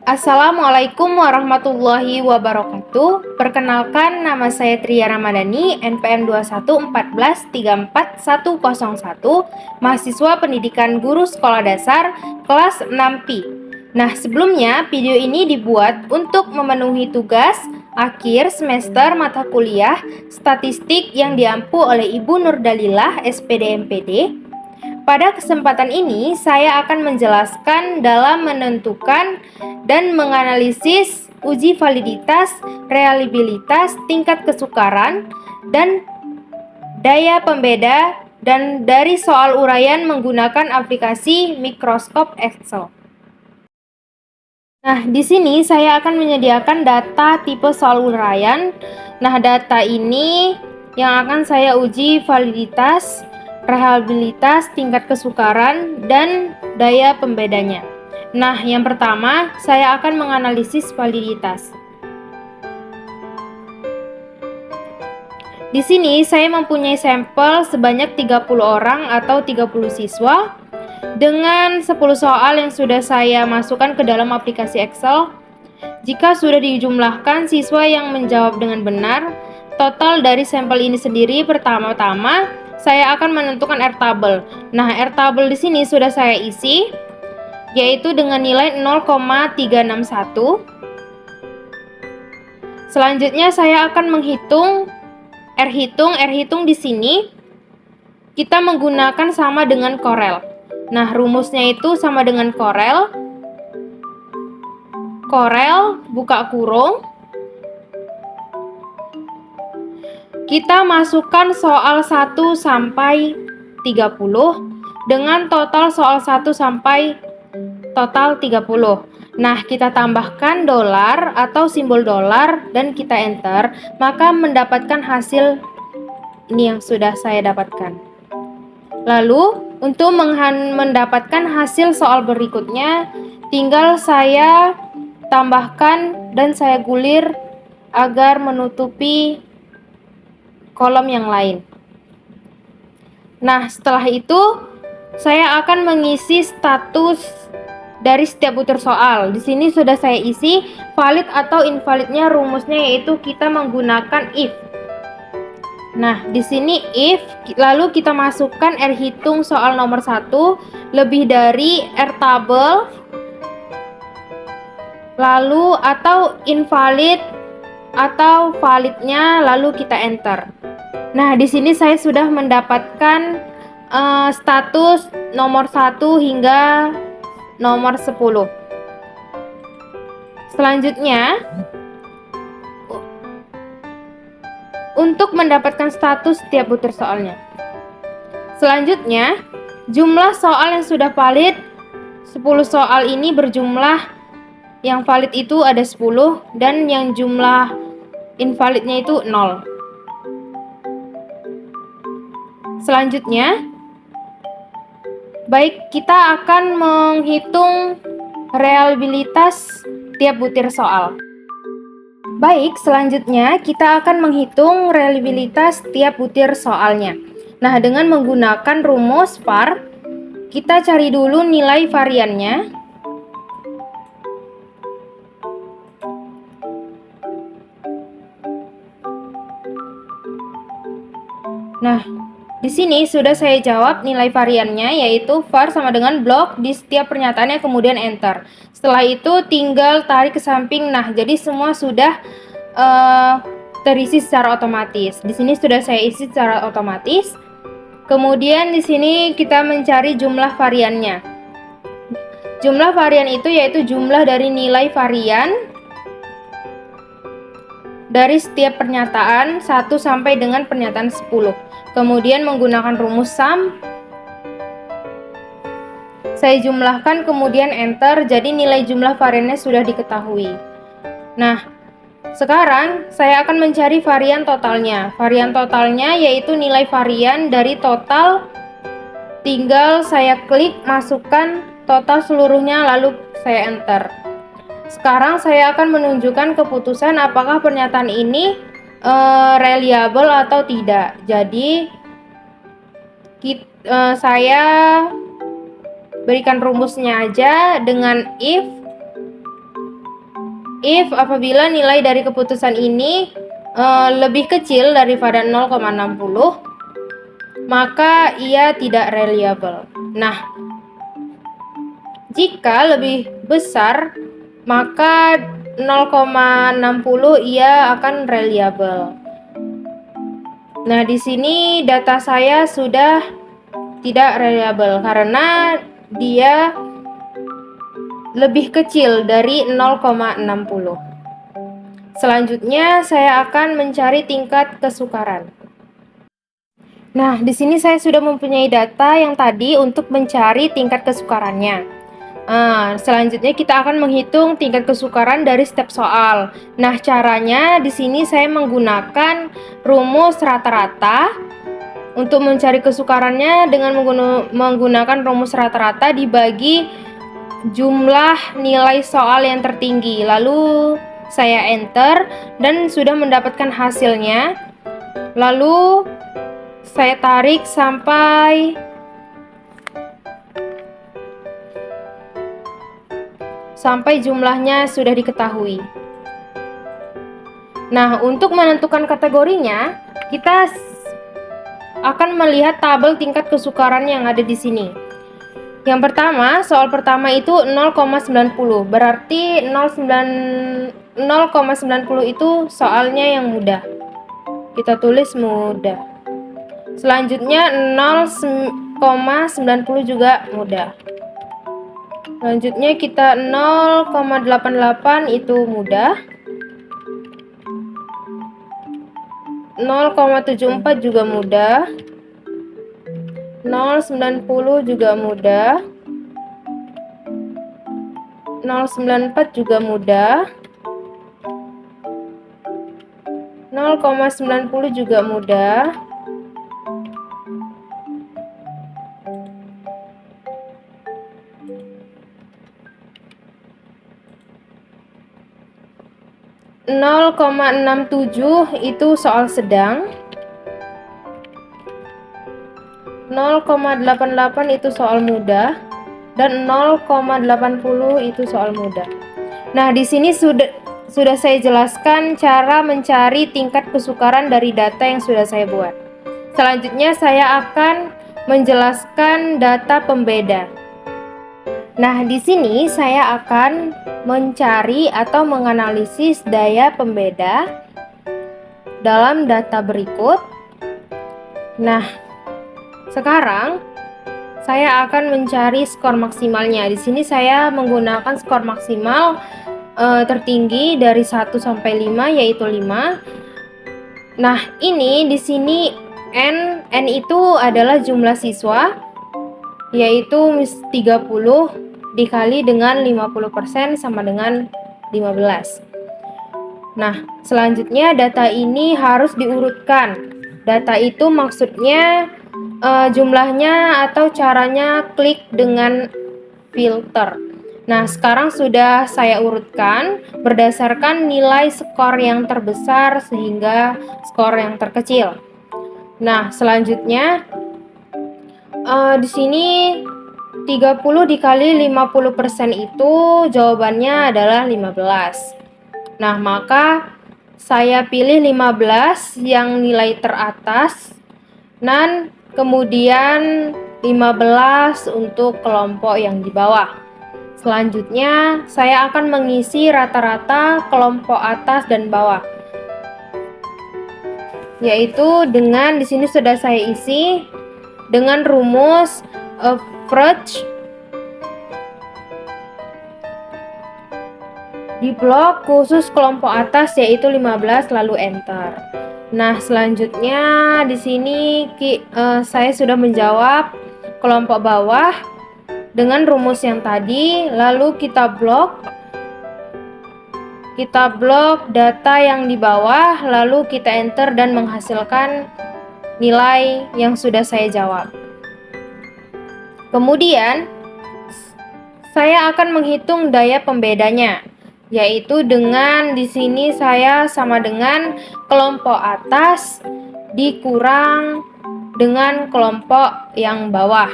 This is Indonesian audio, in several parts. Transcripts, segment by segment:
Assalamualaikum warahmatullahi wabarakatuh. Perkenalkan, nama saya Tria Ramadhani, NPM 2114341101, mahasiswa pendidikan guru sekolah dasar kelas 6P. Nah, sebelumnya video ini dibuat untuk memenuhi tugas akhir semester mata kuliah statistik yang diampu oleh Ibu Nurdalilah, SPD MPD. Pada kesempatan ini, saya akan menjelaskan dalam menentukan dan menganalisis uji validitas, reliabilitas, tingkat kesukaran, dan daya pembeda dan dari soal uraian menggunakan aplikasi Microsoft Excel. Nah, di sini saya akan menyediakan data tipe soal uraian. Nah, data ini yang akan saya uji validitas, reliabilitas, tingkat kesukaran, dan daya pembedanya. Nah, yang pertama, saya akan menganalisis validitas. Di sini saya mempunyai sampel sebanyak 30 orang atau 30 siswa dengan 10 soal yang sudah saya masukkan ke dalam aplikasi Excel. Jika sudah dijumlahkan siswa yang menjawab dengan benar, total dari sampel ini sendiri, pertama-tama saya akan menentukan R-table. Nah, R-table di sini sudah saya isi, yaitu dengan nilai 0,361. Selanjutnya saya akan menghitung R-hitung di sini kita menggunakan sama dengan Corel. Nah, rumusnya itu sama dengan Corel buka kurung, kita masukkan soal 1 sampai 30 dengan total soal 1 sampai total 30. Nah, kita tambahkan dolar atau simbol dolar dan kita enter, maka mendapatkan hasil ini yang sudah saya dapatkan. Lalu, untuk mendapatkan hasil soal berikutnya, tinggal saya tambahkan dan saya gulir agar menutupi kolom yang lain. Nah, setelah itu saya akan mengisi status dari setiap butir soal. Di sini sudah saya isi valid atau invalidnya, rumusnya yaitu kita menggunakan if. Nah, di sini if, lalu kita masukkan R-hitung soal nomor 1 lebih dari R-table, lalu atau invalid atau validnya, lalu kita enter. Nah, di sini saya sudah mendapatkan status nomor 1 hingga nomor 10. Selanjutnya, untuk mendapatkan status setiap butir soalnya. Selanjutnya, jumlah soal yang sudah valid 10 soal ini berjumlah yang valid itu ada 10 dan yang jumlah invalidnya itu 0. Selanjutnya, baik, kita akan menghitung reliabilitas tiap butir soal. Baik, selanjutnya kita akan menghitung reliabilitas tiap butir soalnya. Nah, dengan menggunakan rumus VAR, kita cari dulu nilai variannya. Nah, di sini sudah saya jawab nilai variannya, yaitu var sama dengan blok di setiap pernyataannya, kemudian enter. Setelah itu tinggal tarik ke samping. Nah, jadi semua sudah terisi secara otomatis. Di sini sudah saya isi secara otomatis. Kemudian di sini kita mencari jumlah variannya. Jumlah varian itu yaitu jumlah dari nilai varian dari setiap pernyataan 1 sampai dengan pernyataan 10. Kemudian menggunakan rumus sum, saya jumlahkan kemudian enter, jadi nilai jumlah variannya sudah diketahui. Nah, sekarang saya akan mencari varian totalnya. Varian totalnya yaitu nilai varian dari total, tinggal saya klik masukkan total seluruhnya lalu saya enter. Sekarang saya akan menunjukkan keputusan apakah pernyataan ini reliable atau tidak. Jadi saya berikan rumusnya aja dengan if If apabila nilai dari keputusan ini lebih kecil daripada 0,60, maka ia tidak reliable. Nah, jika lebih besar, maka 0,60 ia akan reliable. Nah, di sini data saya sudah tidak reliable karena dia lebih kecil dari 0,60. Selanjutnya saya akan mencari tingkat kesukaran. Nah, di sini saya sudah mempunyai data yang tadi untuk mencari tingkat kesukarannya. Selanjutnya kita akan menghitung tingkat kesukaran dari setiap soal. Nah, caranya di sini saya menggunakan rumus rata-rata untuk mencari kesukarannya dengan menggunakan rumus rata-rata dibagi jumlah nilai soal yang tertinggi. Lalu saya enter dan sudah mendapatkan hasilnya. Lalu saya tarik sampai jumlahnya sudah diketahui. Nah, untuk menentukan kategorinya, kita akan melihat tabel tingkat kesukaran yang ada di sini. Yang pertama, soal pertama itu 0,90. Berarti 0,90 itu soalnya yang mudah. Kita tulis mudah. Selanjutnya 0,90 juga mudah. Selanjutnya kita 0,88 itu mudah. 0,74 juga mudah. 0,90 juga mudah. 0,94 juga mudah. 0,90 juga mudah. 0,67 itu soal sedang. 0,88 itu soal mudah dan 0,80 itu soal mudah. Nah, di sini sudah saya jelaskan cara mencari tingkat kesukaran dari data yang sudah saya buat. Selanjutnya saya akan menjelaskan data pembeda. Nah, di sini saya akan mencari atau menganalisis daya pembeda dalam data berikut. Nah, sekarang saya akan mencari skor maksimalnya. Di sini saya menggunakan skor maksimal tertinggi dari 1 sampai 5 yaitu 5. Nah, ini di sini N itu adalah jumlah siswa yaitu 30 dikali dengan 50% sama dengan 15. Nah, selanjutnya data ini harus diurutkan. Data itu maksudnya jumlahnya atau caranya klik dengan filter. Nah, sekarang sudah saya urutkan berdasarkan nilai skor yang terbesar sehingga skor yang terkecil. Nah, selanjutnya di sini 30 dikali 50% itu jawabannya adalah 15. Nah, maka saya pilih 15 yang nilai teratas dan kemudian 15 untuk kelompok yang di bawah. Selanjutnya, saya akan mengisi rata-rata kelompok atas dan bawah. Yaitu dengan di sini sudah saya isi dengan rumus average di blok khusus kelompok atas yaitu 15 lalu enter. Nah, selanjutnya di sini saya sudah menjawab kelompok bawah dengan rumus yang tadi, lalu kita blok data yang di bawah, lalu kita enter dan menghasilkan nilai yang sudah saya jawab. Kemudian saya akan menghitung daya pembedanya, yaitu dengan di sini saya sama dengan kelompok atas dikurang dengan kelompok yang bawah.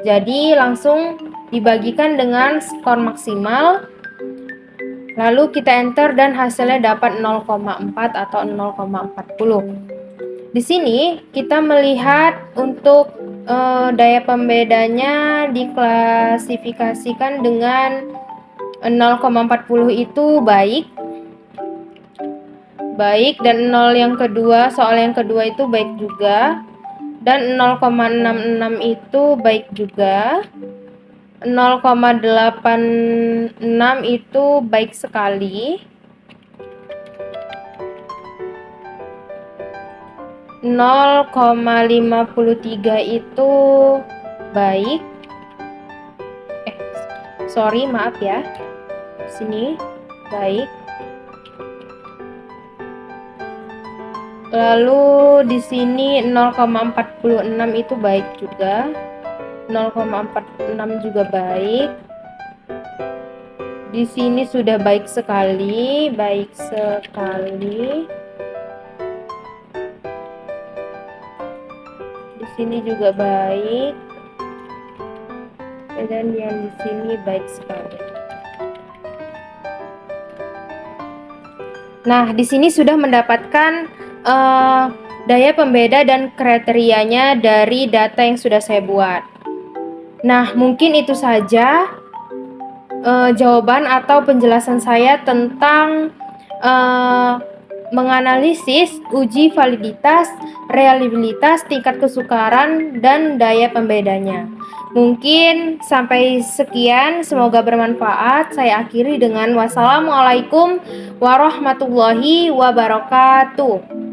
Jadi langsung dibagikan dengan skor maksimal. Lalu kita enter dan hasilnya dapat 0,4 atau 0,40. Di sini kita melihat untuk daya pembedanya diklasifikasikan dengan 0,40 itu baik, dan 0 yang kedua, soal yang kedua itu baik juga, dan 0,66 itu baik juga, 0,86 itu baik sekali, 0,53 itu baik. Maaf ya. Sini baik. Lalu di sini 0,46 itu baik juga. 0,46 juga baik. Di sini sudah baik sekali, Di sini juga baik. Dan yang di sini baik sekali. Nah, di sini sudah mendapatkan daya pembeda dan kriterianya dari data yang sudah saya buat. Nah, mungkin itu saja jawaban atau penjelasan saya tentang menganalisis uji validitas, reliabilitas, tingkat kesukaran, dan daya pembedanya. Mungkin sampai sekian, semoga bermanfaat. Saya akhiri dengan wassalamualaikum warahmatullahi wabarakatuh.